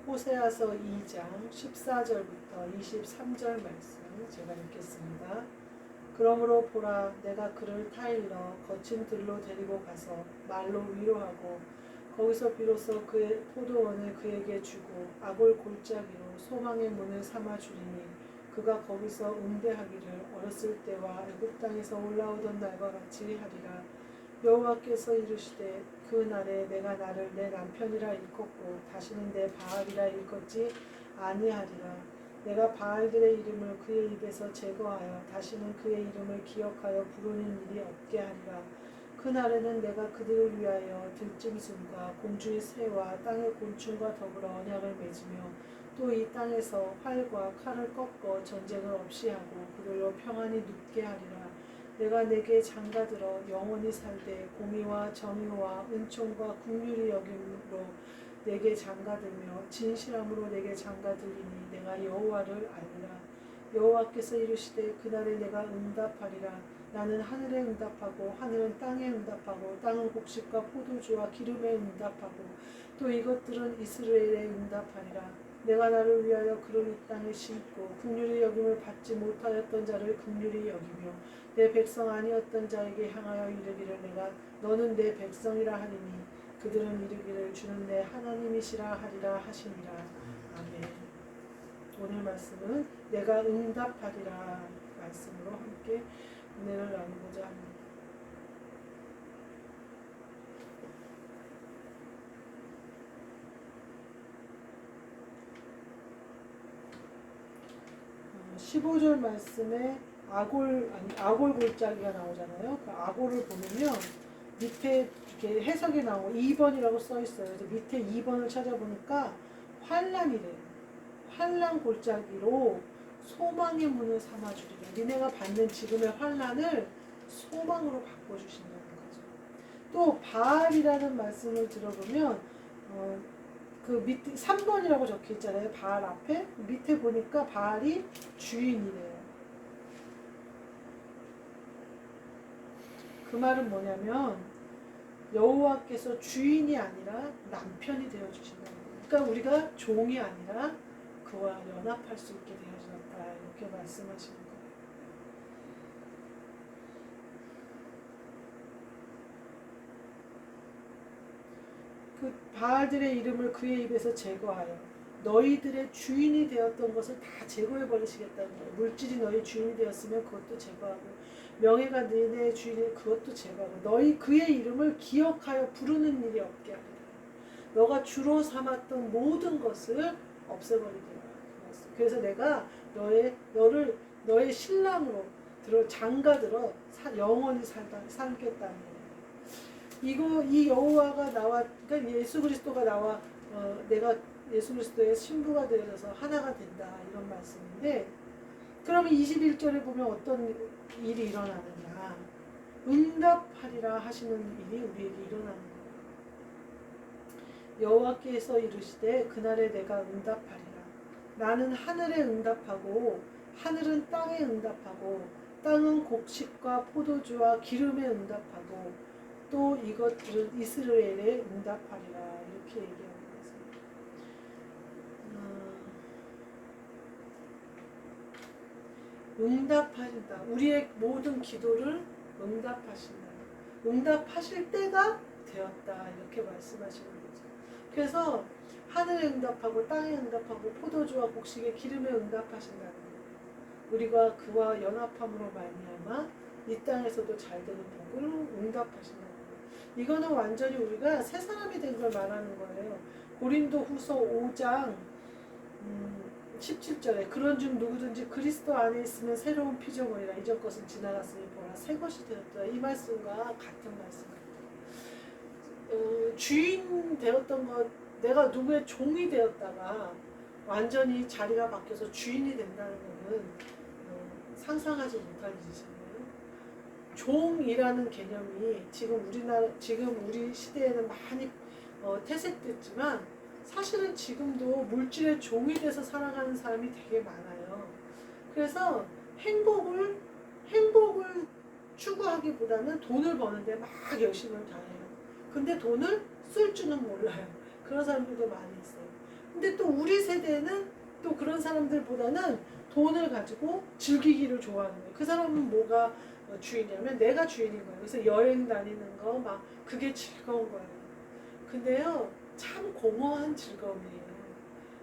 호세아서 2장 14절부터 23절 말씀 제가 읽겠습니다. 그러므로 보라, 내가 그를 타일러 거친 들로 데리고 가서 말로 위로하고 거기서 비로소 그의 포도원을 그에게 주고 아골 골짜기로 소망의 문을 삼아 주리니 그가 거기서 응대하기를 어렸을 때와 애굽 땅에서 올라오던 날과 같이 하리라. 여호와께서 이르시되 그 날에 내가 나를 내 남편이라 일컫고 다시는 내 바알이라 일컫지 아니하리라. 내가 바알들의 이름을 그의 입에서 제거하여 다시는 그의 이름을 기억하여 부르는 일이 없게 하리라. 그 날에는 내가 그들을 위하여 들짐승과 공중의 새와 땅의 곤충과 더불어 언약을 맺으며 또 이 땅에서 활과 칼을 꺾어 전쟁을 없이 하고 그들로 평안히 눕게 하리라. 내가 내게 장가들어 영원히 살되 공의와 정의와 은총과 긍휼이 여김으로 내게 장가들며 진실함으로 내게 장가들리니 내가 여호와를 알리라. 여호와께서 이르시되 그날에 내가 응답하리라. 나는 하늘에 응답하고 하늘은 땅에 응답하고 땅은 곡식과 포도주와 기름에 응답하고 또 이것들은 이스라엘에 응답하리라. 내가 나를 위하여 그를 이 땅에 심고 긍휼히 여김을 받지 못하였던 자를 긍휼히 여기며 내 백성 아니었던 자에게 향하여 이르기를 내가 너는 내 백성이라 하리니 그들은 이르기를 주는 내 하나님이시라 하리라 하시니라. 아멘. 오늘 말씀은 내가 응답하리라 말씀으로 함께 은혜를 나누고자 합니다. 15절 말씀에 아골 골짜기가 나오잖아요. 그 아골을 보면요. 밑에 이렇게 해석이 나오고 2번이라고 써 있어요. 그래서 밑에 2번을 찾아보니까 환란이래요. 환란 골짜기로 소망의 문을 삼아주리라. 니네가 받는 지금의 환란을 소망으로 바꿔주신다는 거죠. 또 바알이라는 말씀을 들어보면 그 밑에 3번이라고 적혀 있잖아요. 바알 앞에 밑에 보니까 바알이 주인이래요. 그 말은 뭐냐면 여호와께서 주인이 아니라 남편이 되어 주신다는 거예요. 그러니까 우리가 종이 아니라 그와 연합할 수 있게 되어졌다 이렇게 말씀하시는 거예요. 그 바알들의 이름을 그의 입에서 제거하여 너희들의 주인이 되었던 것을 다 제거해 버리시겠다는 거예요. 물질이 너희 주인이 되었으면 그것도 제거하고 명예가 너희의 주인이 그것도 제거하고 너희 그의 이름을 기억하여 부르는 일이 없게 하리라. 너가 주로 삼았던 모든 것을 없애버리리라. 그래서 내가 너를 신랑으로 장가들어 영원히 살겠다는 거예요. 이 여호와가 나와, 그러니까 예수 그리스도가 나와 내가 예수 그리스도의 신부가 되어서 하나가 된다 이런 말씀인데, 그러면 21절에 보면 어떤 일이 일어나느냐? 응답하리라 하시는 일이 우리에게 일어나는 거예요. 여호와께서 이르시되 그날에 내가 응답하리라. 나는 하늘에 응답하고 하늘은 땅에 응답하고 땅은 곡식과 포도주와 기름에 응답하고 또 이것들은 이스라엘에 응답하리라 이렇게 얘기하고 있습니다. 응답하신다. 우리의 모든 기도를 응답하신다. 응답하실 때가 되었다 이렇게 말씀하시는 거죠. 그래서 하늘에 응답하고 땅에 응답하고 포도주와 곡식의 기름에 응답하신다는 거예요. 우리가 그와 연합함으로 말미암아 이 땅에서도 잘 되는 복을 응답하신다는 거예요. 이거는 완전히 우리가 새 사람이 된 걸 말하는 거예요. 고린도 후서 5장 17절에 그런 중 누구든지 그리스도 안에 있으면 새로운 피조물이라 이전 것은 지나갔으니 보라 새 것이 되었다. 이 말씀과 같은 말씀 같아요. 주인 되었던 것, 내가 누구의 종이 되었다가 완전히 자리가 바뀌어서 주인이 된다는 것은 상상하지 못할 일이잖아요. 종이라는 개념이 지금 우리 시대에는 많이 퇴색됐지만 사실은 지금도 물질의 종이 돼서 살아가는 사람이 되게 많아요. 그래서 행복을 추구하기보다는 돈을 버는데 막 열심히 다해요. 근데 돈을 쓸 줄은 몰라요. 그런 사람들도 많이 있어요. 근데 또 우리 세대는 또 그런 사람들보다는 돈을 가지고 즐기기를 좋아하는 거예요. 그 사람은 뭐가 주인이냐면 내가 주인인 거예요. 그래서 여행 다니는 거 막 그게 즐거운 거예요. 근데요, 참 공허한 즐거움이에요.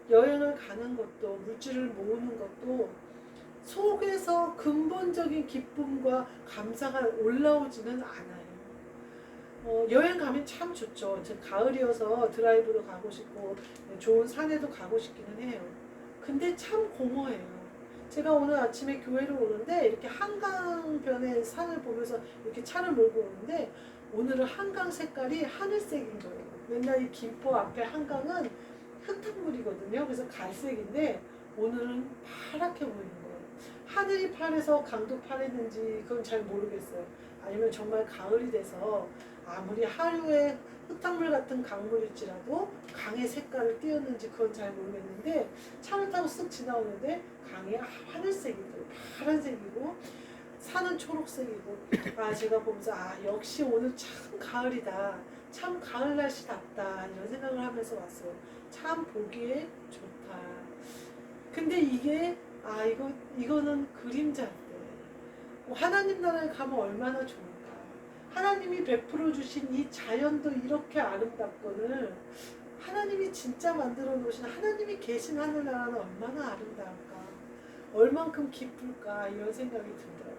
여행을 가는 것도 물질을 모으는 것도 속에서 근본적인 기쁨과 감사가 올라오지는 않아요. 여행 가면 참 좋죠. 지금 가을이어서 드라이브도 가고 싶고 좋은 산에도 가고 싶기는 해요. 근데 참 공허해요. 제가 오늘 아침에 교회를 오는데 이렇게 한강변의 산을 보면서 이렇게 차를 몰고 오는데 오늘은 한강 색깔이 하늘색인 거예요. 맨날 이 김포 앞에 한강은 흙탕물이거든요. 그래서 갈색인데 오늘은 파랗게 보이는 거예요. 하늘이 파래서 강도 파랬는지 그건 잘 모르겠어요. 아니면 정말 가을이 돼서 아무리 하류에 흙탕물 같은 강물일지라도 강의 색깔을 띄었는지 그건 잘 모르겠는데 차를 타고 쓱 지나오는데 강이 하늘색이고 파란색이고 산은 초록색이고 제가 보면서 역시 오늘 참 가을이다. 참 가을 날씨답다. 이런 생각을 하면서 왔어요. 참 보기에 좋다. 근데 이게 이거는 그림자인데 하나님 나라에 가면 얼마나 좋을까. 하나님이 베풀어 주신 이 자연도 이렇게 아름답거늘 하나님이 진짜 만들어 놓으신 하나님이 계신 하늘나라는 얼마나 아름다울까. 얼만큼 기쁠까 이런 생각이 들더라고요.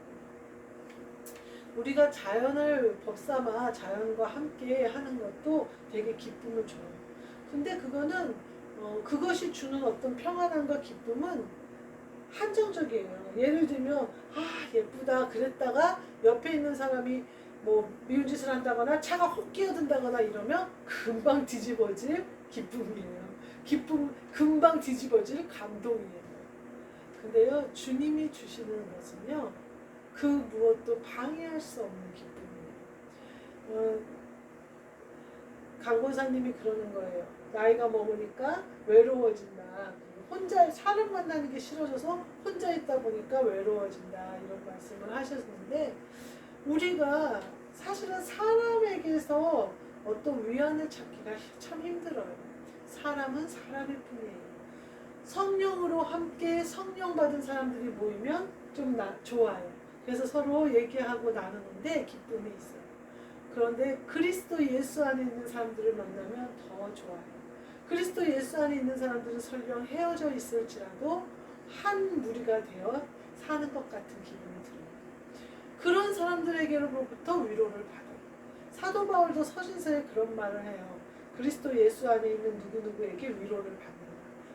우리가 자연을 법삼아 자연과 함께 하는 것도 되게 기쁨을 줘요. 근데 그거는 그것이 주는 어떤 평안함과 기쁨은 한정적이에요. 예를 들면 예쁘다 그랬다가 옆에 있는 사람이 뭐 미운 짓을 한다거나 차가 혹 끼어든다거나 이러면 금방 뒤집어질 기쁨이에요. 기쁨 금방 뒤집어질 감동이에요. 근데요, 주님이 주시는 것은요, 그 무엇도 방해할 수 없는 기쁨이에요. 강권사님이 그러는 거예요. 나이가 먹으니까 외로워진다. 혼자 사람 만나는 게 싫어져서 혼자 있다 보니까 외로워진다. 이런 말씀을 하셨는데 우리가 사실은 사람에게서 어떤 위안을 찾기가 참 힘들어요. 사람은 사람일 뿐이에요. 성령으로 함께 성령 받은 사람들이 모이면 좀 좋아요. 그래서 서로 얘기하고 나누는데 기쁨이 있어요. 그런데 그리스도 예수 안에 있는 사람들을 만나면 더 좋아요. 그리스도 예수 안에 있는 사람들은 설령 헤어져 있을지라도 한 무리가 되어 사는 것 같은 기분이 들어요. 그런 사람들에게로부터 위로를 받아요. 사도 바울도 서신서에 그런 말을 해요. 그리스도 예수 안에 있는 누구누구에게 위로를 받는다.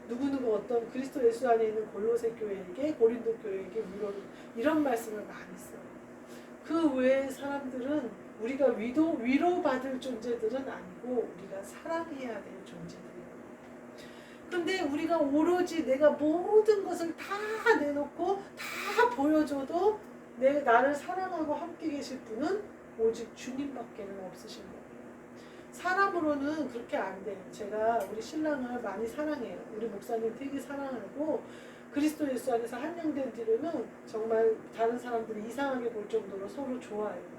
누구누구 어떤 그리스도 예수 안에 있는 골로새 교회에게 고린도 교회에게 위로를 이런 말씀을 많이 써요. 그 외의 사람들은 우리가 위로받을 존재들은 아니고 우리가 사랑해야 될 존재들이에요. 근데 우리가 오로지 내가 모든 것을 다 내놓고 다 보여줘도 나를 사랑하고 함께 계실 분은 오직 주님밖에는 없으신 거예요. 사람으로는 그렇게 안 돼요. 제가 우리 신랑을 많이 사랑해요. 우리 목사님 되게 사랑하고 그리스도 예수 안에서 한영된 뒤로는 정말 다른 사람들이 이상하게 볼 정도로 서로 좋아해요.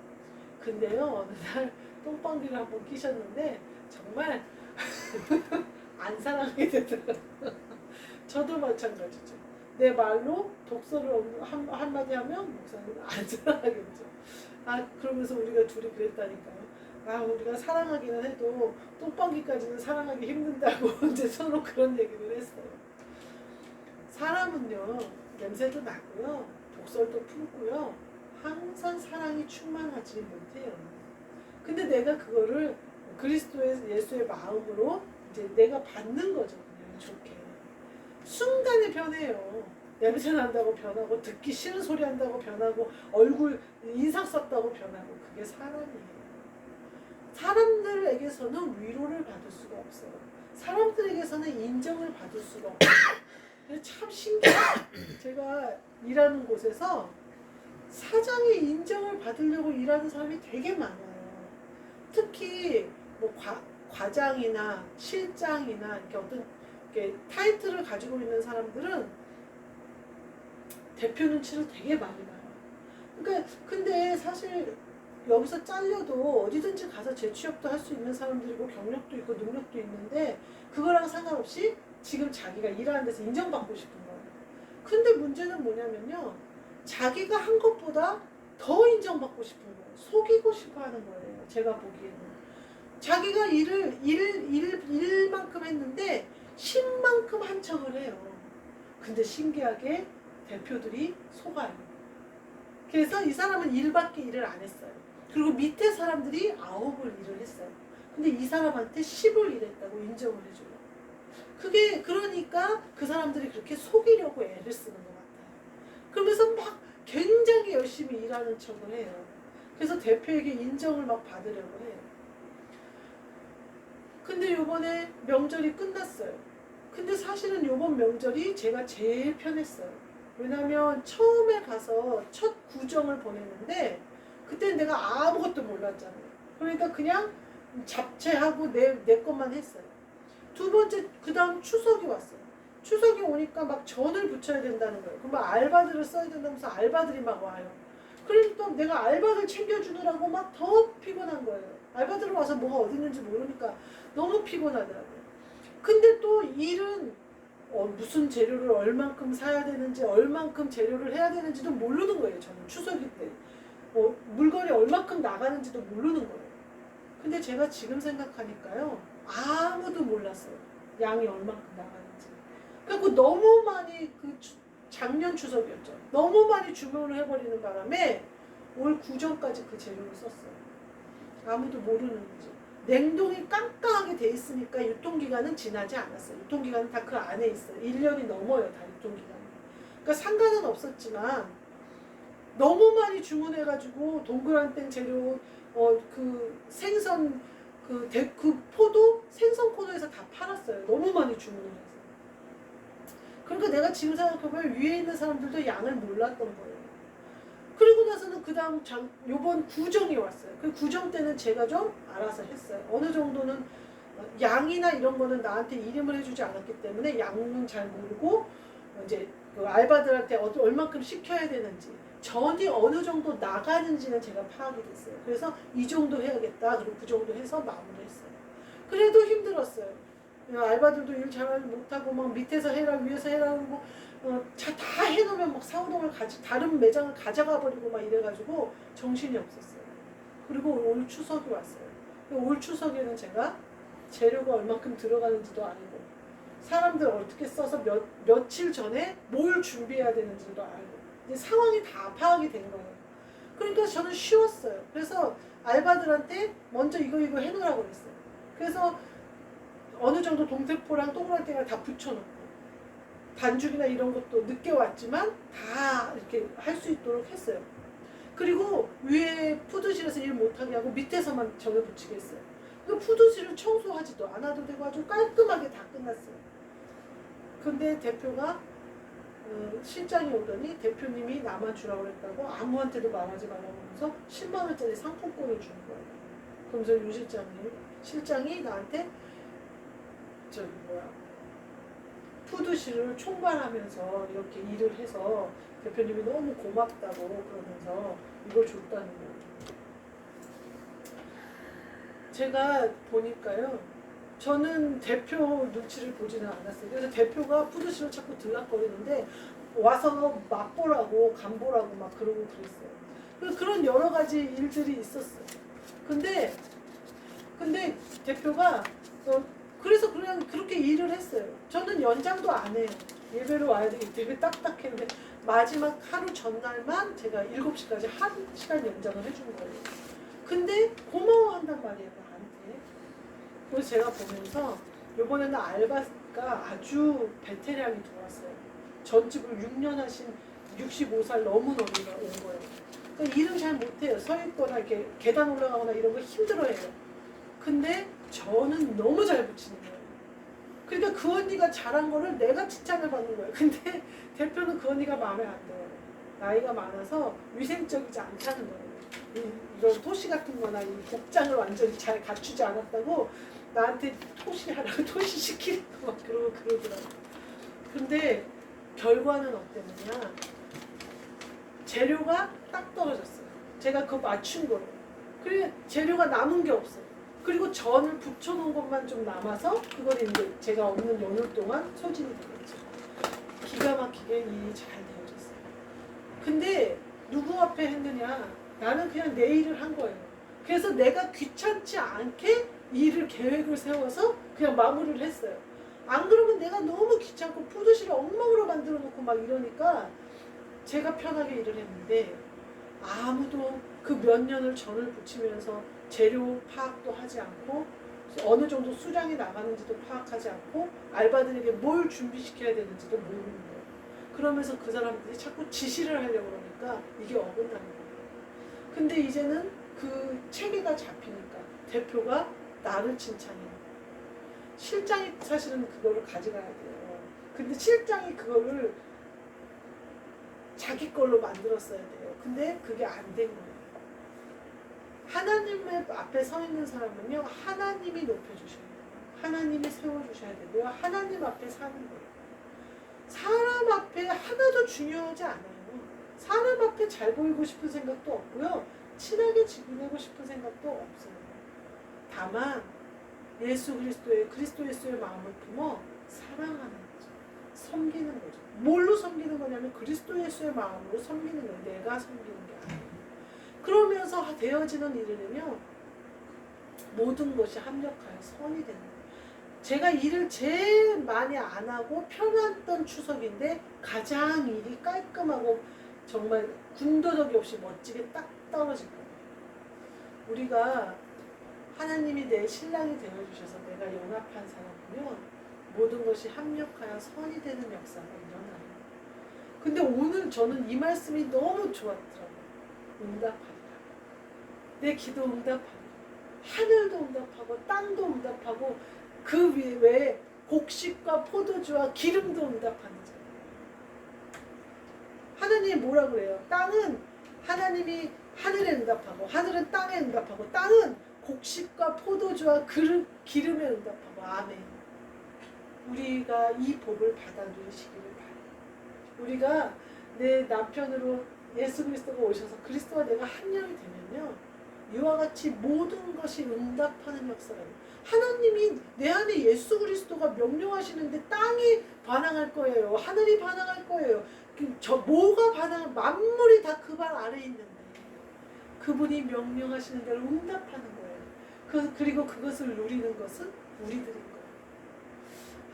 근데요, 어느 날 똥방귀를 한번 끼셨는데 정말 안 사랑하게 되더라고요. 저도 마찬가지죠. 내 말로 독서를 한마디 하면 목사님은 안 사랑하겠죠. 그러면서 우리가 둘이 그랬다니까요. 우리가 사랑하기는 해도 똥방귀까지는 사랑하기 힘든다고 이제 서로 그런 얘기를 했어요. 사람은요, 냄새도 나고요, 독설도 품고요, 항상 사랑이 충만하지 못해요. 근데 내가 그거를 그리스도의 예수의 마음으로 이제 내가 받는 거죠. 그냥 좋게. 순간에 변해요. 냄새 난다고 변하고, 듣기 싫은 소리 한다고 변하고, 얼굴 인상 썼다고 변하고, 그게 사람이에요. 사람들에게서는 위로를 받을 수가 없어요. 사람들에게서는 인정을 받을 수가 없어요. 참 신기해요. 제가 일하는 곳에서 사장의 인정을 받으려고 일하는 사람이 되게 많아요. 특히 뭐 과장이나 실장이나 이렇게 어떤 이렇게 타이틀을 가지고 있는 사람들은 대표 눈치를 되게 많이 봐요. 그러니까 근데 사실 여기서 잘려도 어디든지 가서 재취업도 할 수 있는 사람들이고 경력도 있고 능력도 있는데 그거랑 상관없이 지금 자기가 일하는 데서 인정받고 싶은 거예요. 근데 문제는 뭐냐면요. 자기가 한 것보다 더 인정받고 싶은 거예요. 속이고 싶어 하는 거예요. 제가 보기에는. 자기가 일만큼 했는데 10만큼 한 척을 해요. 근데 신기하게 대표들이 속아요. 그래서 이 사람은 1밖에 일을 안 했어요. 그리고 밑에 사람들이 9을 일을 했어요. 근데 이 사람한테 10을 일했다고 인정을 해줘요. 그게 그러니까 그 사람들이 그렇게 속이려고 애를 쓰는 것 같아요. 그러면서 막 굉장히 열심히 일하는 척을 해요. 그래서 대표에게 인정을 막 받으려고 해요. 근데 요번에 명절이 끝났어요. 근데 사실은 요번 명절이 제가 제일 편했어요. 왜냐면 처음에 가서 첫 구정을 보냈는데 그때 내가 아무것도 몰랐잖아요. 그러니까 그냥 잡채하고 내 것만 했어요. 두 번째, 그 다음 추석이 왔어요. 추석이 오니까 막 전을 붙여야 된다는 거예요. 그럼 알바들을 써야 된다면서 알바들이 막 와요. 그러니까 내가 알바들 챙겨주느라고 막 더 피곤한 거예요. 알바들 와서 뭐가 어디 있는지 모르니까 너무 피곤하더라고요. 근데 또 일은 무슨 재료를 얼만큼 사야 되는지 얼만큼 재료를 해야 되는지도 모르는 거예요. 저는 추석일 때. 물건이 얼만큼 나가는지도 모르는 거예요. 근데 제가 지금 생각하니까요. 아무도 몰랐어요. 양이 얼만큼 나가는지. 그리고 너무 많이 작년 추석이었죠. 너무 많이 주문을 해버리는 바람에 올 구정까지 그 재료를 썼어요. 아무도 모르는 거죠. 냉동이 깜깜하게 돼 있으니까 유통기간은 지나지 않았어요. 유통기간은 다 그 안에 있어요. 1년이 넘어요. 다 유통기간이. 그러니까 상관은 없었지만 너무 많이 주문해가지고 동그란땡 재료 그 생선 그 포도 생선 코너에서 다 팔았어요. 너무 많이 주문을 해서. 그러니까 내가 지금 생각해보면 위에 있는 사람들도 양을 몰랐던 거예요. 그리고 나서는 그 다음 요번 구정이 왔어요. 그 구정 때는 제가 좀 알아서 했어요. 어느 정도는 양이나 이런 거는 나한테 이름을 해주지 않았기 때문에 양은 잘 모르고 이제 그 알바들한테 얼만큼 시켜야 되는지 전이 어느 정도 나가는지는 제가 파악이 됐어요. 그래서 이 정도 해야겠다. 그리고 그 정도 해서 마무리했어요. 그래도 힘들었어요. 알바들도 일 잘 못하고 막 밑에서 해라 위에서 해라 하고 다 해놓으면 막 사우동을 다른 매장을 가져가 버리고 막 이래가지고 정신이 없었어요. 그리고 올 추석이 왔어요. 올 추석에는 제가 재료가 얼만큼 들어가는지도 알고 사람들 어떻게 써서 며칠 전에 뭘 준비해야 되는지도 알고 이제 상황이 다 파악이 된 거예요. 그러니까 저는 쉬웠어요. 그래서 알바들한테 먼저 이거 해놓으라고 그랬어요. 그래서 어느 정도 동태포랑 동그랑땡을 다 붙여놓고 반죽이나 이런 것도 늦게 왔지만 다 이렇게 할 수 있도록 했어요. 그리고 위에 푸드실에서 일 못하게 하고 밑에서만 전을 붙이게 했어요. 그 푸드실을 청소하지도 않아도 되고 아주 깔끔하게 다 끝났어요. 근데 대표가 실장이 오더니 대표님이 나만 주라고 했다고 아무한테도 말하지 말라고 하면서 10만 원짜리 상품권을 주는 거예요. 그러면서 유 실장이 나한테 푸드실을 총괄하면서 이렇게 일을 해서 대표님이 너무 고맙다고 그러면서 이걸 줬다는 거예요. 제가 보니까요. 저는 대표 눈치를 보지는 않았어요. 그래서 대표가 푸드실을 자꾸 들락거리는데 와서 맛보라고 간보라고 막 그러고 그랬어요. 그래서 그런 여러 가지 일들이 있었어요. 근데 대표가 그래서 그냥 그렇게 일을 했어요. 저는 연장도 안 해요. 예배로 와야 되기 때문에 딱딱했는데 마지막 하루 전날만 제가 7시까지 1시간 연장을 해준 거예요. 근데 고마워한단 말이에요, 나한테. 그래서 제가 보면서 이번에는 알바가 아주 베테랑이 들어왔어요. 전집을 6년 하신 65살 넘은 언니가 온 거예요. 그러니까 일은 잘 못해요. 서 있거나 이렇게 계단 올라가거나 이런 거 힘들어해요. 근데 저는 너무 잘 붙이는 거예요. 그러니까 그 언니가 잘한 거를 내가 칭찬을 받는 거예요. 근데 대표는 그 언니가 마음에 안 들어요. 나이가 많아서 위생적이지 않다는 거예요. 이런 토시 같은 거나 이 복장을 완전히 잘 갖추지 않았다고 나한테 토시하라고 토시시키는 거 막 그러고 그러더라고요. 근데 결과는 어땠느냐. 재료가 딱 떨어졌어요. 제가 그거 맞춘 거예요. 그래 재료가 남은 게 없어요. 그리고 전을 붙여놓은 것만 좀 남아서 그걸 이제 제가 없는 연휴 동안 소진이 되겠죠. 기가 막히게 일이 잘 되어졌어요. 근데 누구 앞에 했느냐? 나는 그냥 내 일을 한 거예요. 그래서 내가 귀찮지 않게 일을 계획을 세워서 그냥 마무리를 했어요. 안 그러면 내가 너무 귀찮고 푸드실을 엉망으로 만들어 놓고 막 이러니까 제가 편하게 일을 했는데 아무도 그 몇 년을 전을 붙이면서 재료 파악도 하지 않고 어느 정도 수량이 나가는지도 파악하지 않고 알바들에게 뭘 준비시켜야 되는지도 모르는 거예요. 그러면서 그 사람들이 자꾸 지시를 하려고 그러니까 이게 어긋나는 거예요. 근데 이제는 그 체계가 잡히니까 대표가 나를 칭찬해요. 실장이 사실은 그거를 가져가야 돼요. 근데 실장이 그거를 자기 걸로 만들었어야 돼요. 근데 그게 안 된 거예요. 하나님의 앞에 서 있는 사람은요, 하나님이 높여주셔야 돼요. 하나님이 세워주셔야 되고요. 하나님 앞에 사는 거예요. 사람 앞에 하나도 중요하지 않아요. 사람 앞에 잘 보이고 싶은 생각도 없고요. 친하게 지내고 싶은 생각도 없어요. 다만 예수 그리스도의 그리스도 예수의 마음을 품어 사랑하는 거죠. 섬기는 거죠. 뭘로 섬기는 거냐면 그리스도 예수의 마음으로 섬기는 거예요. 내가 섬기는 게 아니에요. 그러면서 되어지는 일은요, 모든 것이 합력하여 선이 되는 거예요. 제가 일을 제일 많이 안 하고 편했던 추석인데 가장 일이 깔끔하고 정말 군더더기 없이 멋지게 딱 떨어질 거예요. 우리가 하나님이 내 신랑이 되어주셔서 내가 연합한 사람이면 모든 것이 합력하여 선이 되는 역사가 일어나요. 근데 오늘 저는 이 말씀이 너무 좋았더라고요. 응답하리라. 내 기도 응답하리라. 하늘도 응답하고 땅도 응답하고 그 외에 곡식과 포도주와 기름도 응답하는 자예요. 하나님이 뭐라 그래요? 땅은 하나님이 하늘에 응답하고 하늘은 땅에 응답하고 땅은 곡식과 포도주와 기름에 응답하고. 아멘. 우리가 이 복을 받아 누리시기를 바라요. 우리가 내 남편으로 예수 그리스도가 오셔서 그리스도와 내가 합력이 되면요, 이와 같이 모든 것이 응답하는 역사가 있어요. 하나님이 내 안에 예수 그리스도가 명령하시는데 땅이 반항할 거예요. 하늘이 반항할 거예요. 뭐가 반항할, 만물이 다 그 발 아래에 있는데 그분이 명령하시는 대로 응답하는 거예요. 그리고 그것을 누리는 것은 우리들인 거예요.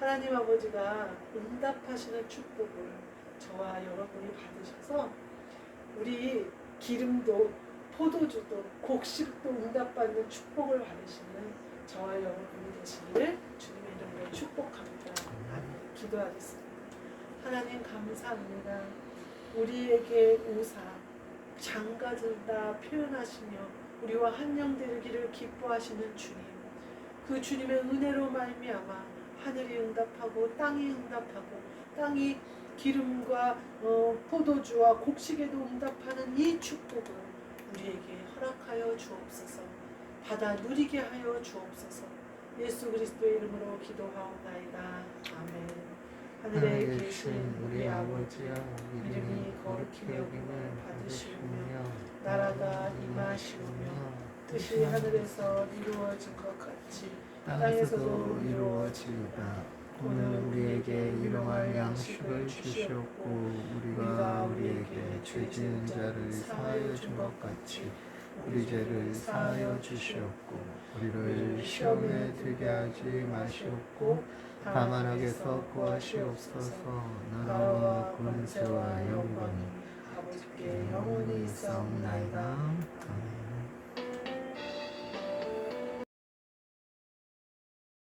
하나님 아버지가 응답하시는 축복을 저와 여러분이 받으셔서 우리 기름도 포도주도 곡식도 응답받는 축복을 받으시는 저와 여러분이 되시기를 주님의 이름으로 축복합니다. 아멘. 기도하겠습니다. 하나님 감사합니다. 우리에게 오사 장가들다 표현하시며 우리와 한영되기를 기뻐하시는 주님, 그 주님의 은혜로 말미암아 하늘이 응답하고 땅이 응답하고 땅이 기름과 포도주와 곡식에도 응답하는 이 축복을 우리에게 허락하여 주옵소서. 받아 누리게 하여 주옵소서. 예수 그리스도의 이름으로 기도하옵나이다. 아멘. 하늘에 계신 우리 아버지여, 이름이 거룩히 여김을 받으시오며 나라가 임하시오며 뜻이 하늘에서 이루어진 것 같이 땅에서도 이루어지이다. 오늘 우리에게 일용할 양식을 주시옵고 우리가 우리에게 죄 지은 자를 사하여 준 것 같이 우리 죄를 사하여 주시옵고 우리를 시험에 들게 하지 마시옵고 다만 악에서 구하시옵소서. 나라와 권세와 영광이 아버지께 영원히 있사옵나이다. 아멘.